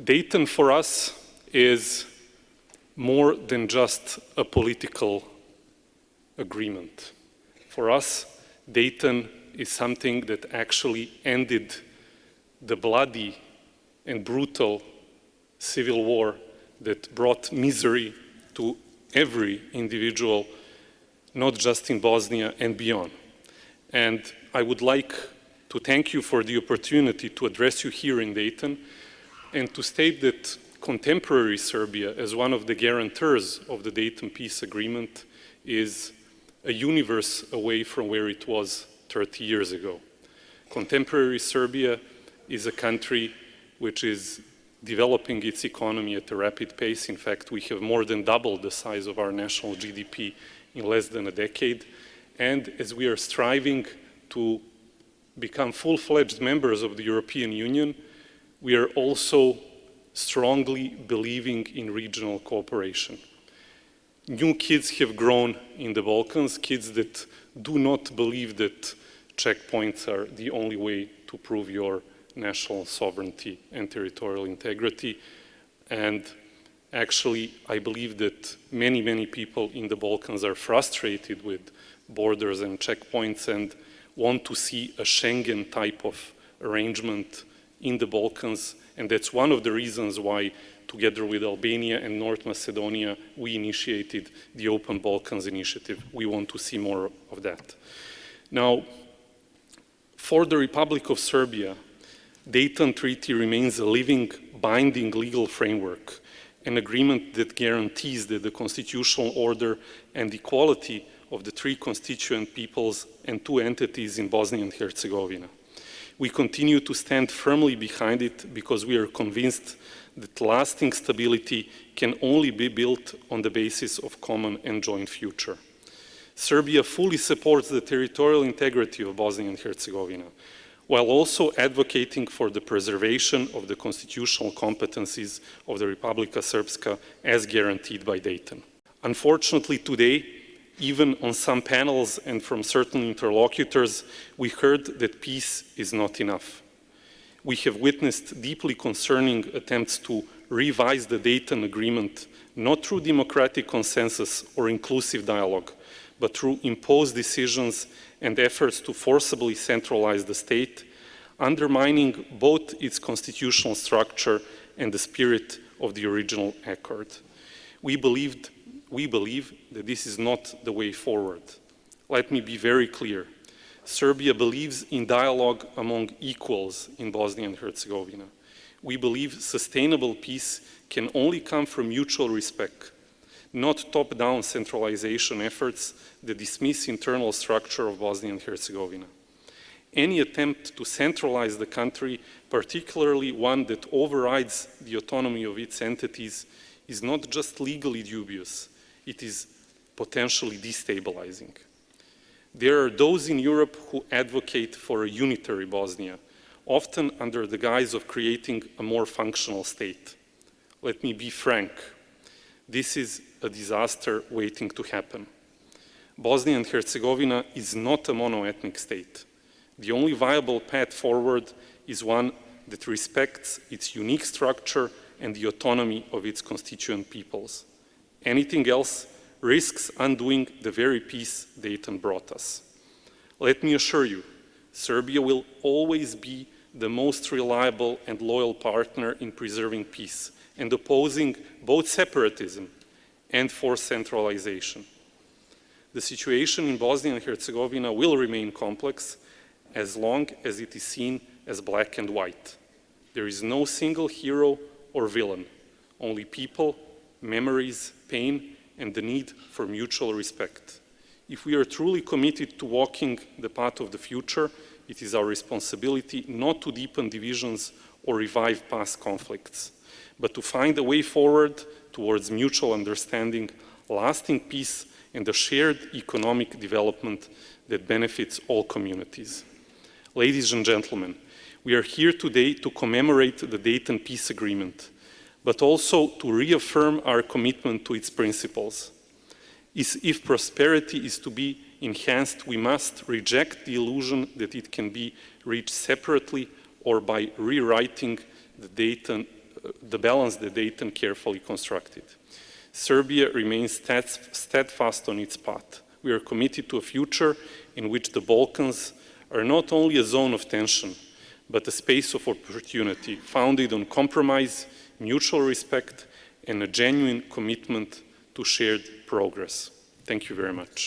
Dayton for us is more than just a political agreement. For us, Dayton is something that actually ended the bloody and brutal civil war that brought misery to every individual, not just in Bosnia and beyond. And I would like to thank you for the opportunity to address you here in Dayton and to state that contemporary Serbia, as one of the guarantors of the Dayton Peace Agreement, is a universe away from where it was 30 years ago. Contemporary Serbia is a country which is developing its economy at a rapid pace. In fact, we have more than doubled the size of our national GDP in less than a decade. And as we are striving to become full-fledged members of the European Union, we are also strongly believing in regional cooperation. New kids have grown in the Balkans, kids that do not believe that checkpoints are the only way to prove your national sovereignty and territorial integrity. And actually, I believe that many, many people in the Balkans are frustrated with borders and checkpoints and want to see a Schengen type of arrangement in the Balkans. And that's one of the reasons why, together with Albania and North Macedonia, we initiated the Open Balkans Initiative. We want to see more of that. Now, for the Republic of Serbia, Dayton Treaty remains a living, binding legal framework, an agreement that guarantees that the constitutional order and equality of the three constituent peoples and two entities in Bosnia and Herzegovina. We continue to stand firmly behind it because we are convinced that lasting stability can only be built on the basis of common and joint future. Serbia fully supports the territorial integrity of Bosnia and Herzegovina, while also advocating for the preservation of the constitutional competencies of the Republika Srpska as guaranteed by Dayton. Unfortunately, today, even on some panels and from certain interlocutors, we heard that peace is not enough. We have witnessed deeply concerning attempts to revise the Dayton Agreement, not through democratic consensus or inclusive dialogue, but through imposed decisions and efforts to forcibly centralize the state, undermining both its constitutional structure and the spirit of the original accord. We believe that this is not the way forward. Let me be very clear. Serbia believes in dialogue among equals in Bosnia and Herzegovina. We believe sustainable peace can only come from mutual respect, not top-down centralization efforts that dismiss internal structure of Bosnia and Herzegovina. Any attempt to centralize the country, particularly one that overrides the autonomy of its entities, is not just legally dubious, it is potentially destabilizing. There are those in Europe who advocate for a unitary Bosnia, often under the guise of creating a more functional state. Let me be frank, this is a disaster waiting to happen. Bosnia and Herzegovina is not a mono-ethnic state. The only viable path forward is one that respects its unique structure and the autonomy of its constituent peoples. Anything else risks undoing the very peace Dayton brought us. Let me assure you, Serbia will always be the most reliable and loyal partner in preserving peace and opposing both separatism and forced centralization. The situation in Bosnia and Herzegovina will remain complex as long as it is seen as black and white. There is no single hero or villain, only people, memories, pain, and the need for mutual respect. If we are truly committed to walking the path of the future, it is our responsibility not to deepen divisions or revive past conflicts, but to find a way forward towards mutual understanding, lasting peace, and a shared economic development that benefits all communities. Ladies and gentlemen, we are here today to commemorate the Dayton Peace Agreement, but also to reaffirm our commitment to its principles. If prosperity is to be enhanced, we must reject the illusion that it can be reached separately or by rewriting the Dayton the balance that Dayton carefully constructed. Serbia remains steadfast on its path. We are committed to a future in which the Balkans are not only a zone of tension, but a space of opportunity founded on compromise, mutual respect, and a genuine commitment to shared progress. Thank you very much.